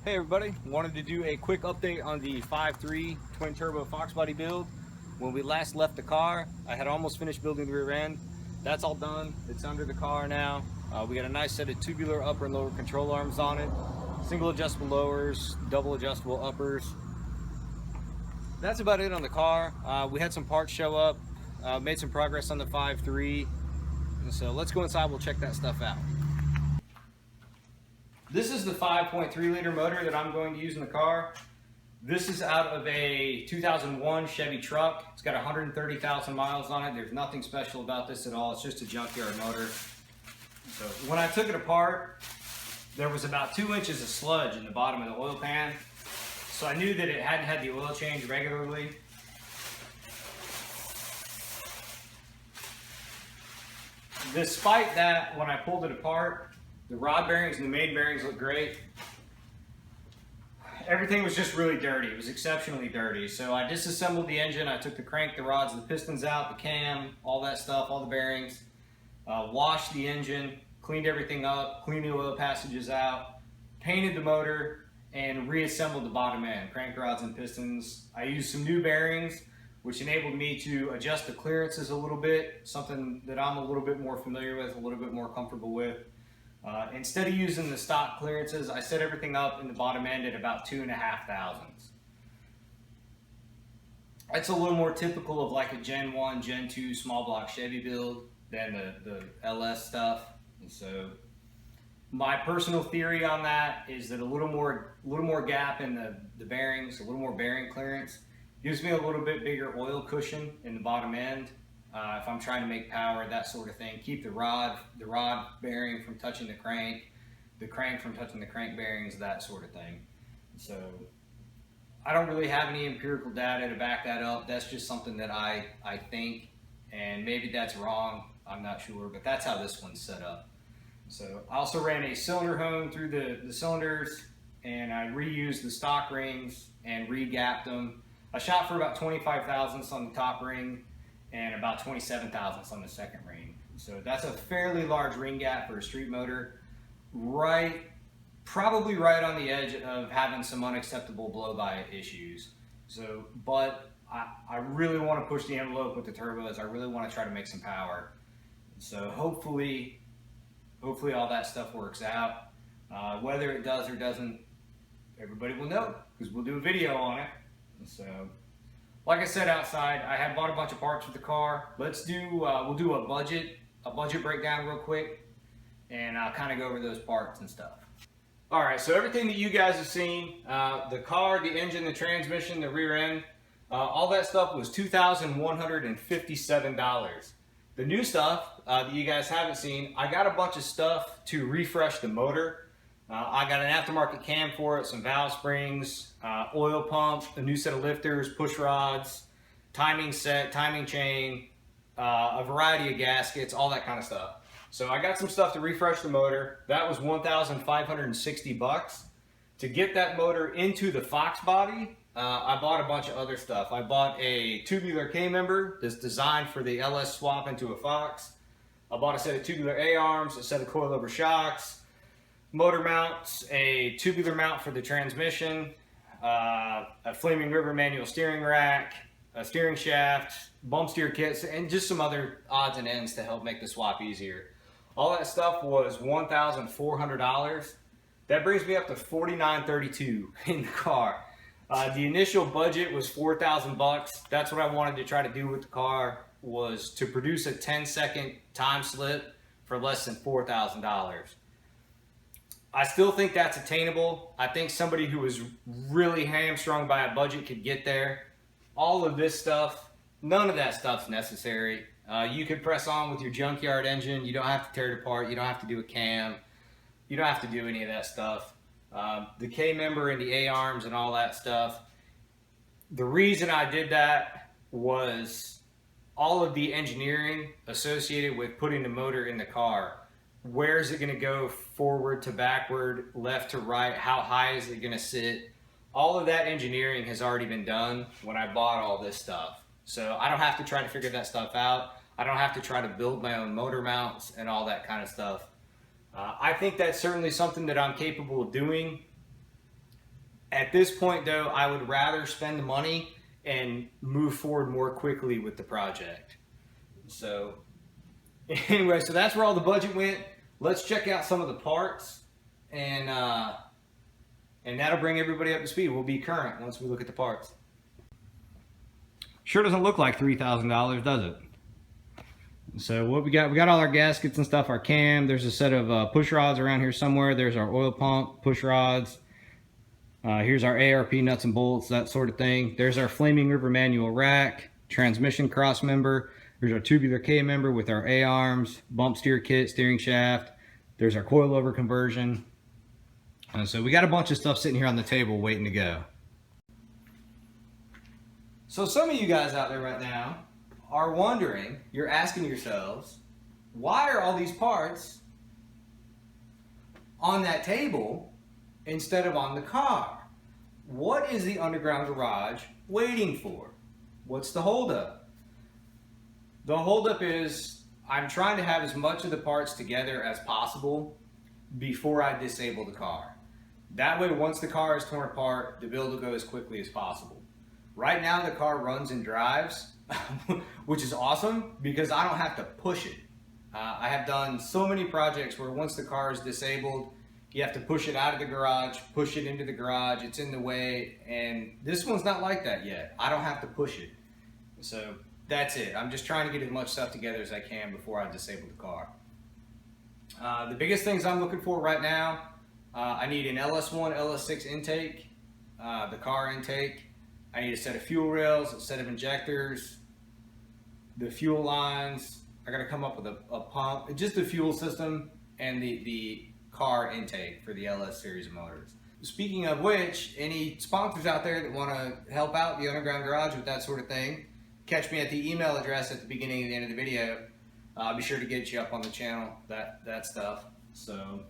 Hey everybody, wanted to do a quick update on the 5.3 twin turbo foxbody build. When we last left the car, I had almost finished building the rear end. That's all done, it's under the car now. We got a nice set of tubular upper and lower control arms on it, single adjustable lowers, double adjustable uppers. That's about it on the car. We had some parts show up, made some progress on the 5.3, and so let's go inside, we'll check that stuff out. This is the 5.3 liter motor that I'm going to use in the car. This is out of a 2001 Chevy truck. It's got 130,000 miles on it. There's nothing special about this at all. It's just a junkyard motor. So when I took it apart, there was about 2 inches of sludge in the bottom of the oil pan. So I knew that it hadn't had the oil change regularly. Despite that, when I pulled it apart, the rod bearings and the main bearings look great. Everything was just really dirty. It was exceptionally dirty. So I disassembled the engine. I took the crank, the rods, the pistons out, the cam, all that stuff, all the bearings. Washed the engine, cleaned everything up, cleaned the oil passages out, painted the motor, and reassembled the bottom end, crank rods and pistons. I used some new bearings, which enabled me to adjust the clearances a little bit, something that I'm a little bit more familiar with, a little bit more comfortable with. Instead of using the stock clearances, I set everything up in the bottom end at about 2.5 thousandths. That's a little more typical of like a Gen 1, Gen 2 small block Chevy build than the LS stuff. And so my personal theory on that is that a little more gap in the bearings, a little more bearing clearance, gives me a little bit bigger oil cushion in the bottom end. If I'm trying to make power, that sort of thing, keep the rod bearing from touching the crank from touching the crank bearings, that sort of thing. So I don't really have any empirical data to back that up. That's just something that I think, and maybe that's wrong, I'm not sure, but that's how this one's set up. So I also ran a cylinder hone through the cylinders, and I reused the stock rings and re-gapped them. I shot for about 25 thousandths on the top ring and about 27 thousandths on the second ring. So that's a fairly large ring gap for a street motor, probably right on the edge of having some unacceptable blow-by issues. So, but I really want to push the envelope with the turbos. I really want to try to make some power. So hopefully all that stuff works out. Whether it does or doesn't, everybody will know, because we'll do a video on it. So, like I said outside, I had bought a bunch of parts for the car. We'll do a budget breakdown real quick, and I'll kind of go over those parts and stuff. All right, so everything that you guys have seen, the car, the engine, the transmission, the rear end, all that stuff was $2,157. The new stuff that you guys haven't seen, I got a bunch of stuff to refresh the motor. I got an aftermarket cam for it, some valve springs, oil pump, a new set of lifters, push rods, timing set, timing chain, a variety of gaskets, all that kind of stuff. So I got some stuff to refresh the motor. That was $1,560. To get that motor into the foxbody, I bought a bunch of other stuff. I bought a tubular K-member that's designed for the LS swap into a Fox. I bought a set of tubular A-arms, a set of coilover shocks, motor mounts, a tubular mount for the transmission, a Flaming River manual steering rack, a steering shaft, bump steer kits, and just some other odds and ends to help make the swap easier. All that stuff was $1,400. That brings me up to $4,932 in the car. The initial budget was $4,000. That's what I wanted to try to do with the car, was to produce a 10-second time slip for less than $4,000. I still think that's attainable. I think somebody who is really hamstrung by a budget could get there. All of this stuff, none of that stuff's necessary. You could press on with your junkyard engine. You don't have to tear it apart. You don't have to do a cam. You don't have to do any of that stuff. The K-member and the A-arms and all that stuff. The reason I did that was all of the engineering associated with putting the motor in the car. Where is it going to go forward to backward, left to right? How high is it going to sit? All of that engineering has already been done when I bought all this stuff. So I don't have to try to figure that stuff out. I don't have to try to build my own motor mounts and all that kind of stuff. I think that's certainly something that I'm capable of doing. At this point though, I would rather spend the money and move forward more quickly with the project. So anyway, so that's where all the budget went. Let's check out some of the parts, and that'll bring everybody up to speed. We'll be current once we look at the parts. Sure doesn't look like $3,000, does it? So what we got all our gaskets and stuff, our cam. There's a set of push rods around here somewhere. There's our oil pump, push rods. Here's our ARP nuts and bolts, that sort of thing. There's our Flaming River manual rack, transmission cross member. There's our tubular K member with our A-arms, bump steer kit, steering shaft. There's our coilover conversion. And so we got a bunch of stuff sitting here on the table waiting to go. So some of you guys out there right now are wondering, you're asking yourselves, why are all these parts on that table instead of on the car? What is the underground garage waiting for? What's the holdup? The holdup is I'm trying to have as much of the parts together as possible before I disable the car. That way, once the car is torn apart, the build will go as quickly as possible. Right now, the car runs and drives, which is awesome because I don't have to push it. I have done so many projects where once the car is disabled, you have to push it out of the garage, push it into the garage, it's in the way, and this one's not like that yet. I don't have to push it. So that's it. I'm just trying to get as much stuff together as I can before I disable the car. The biggest things I'm looking for right now, I need an LS1, LS6 intake, the car intake. I need a set of fuel rails, a set of injectors, the fuel lines. I gotta come up with a pump, just the fuel system, and the car intake for the LS series of motors. Speaking of which, any sponsors out there that want to help out the underground garage with that sort of thing, catch me at the email address at the beginning and the end of the video. I'll be sure to get you up on the channel, that stuff. So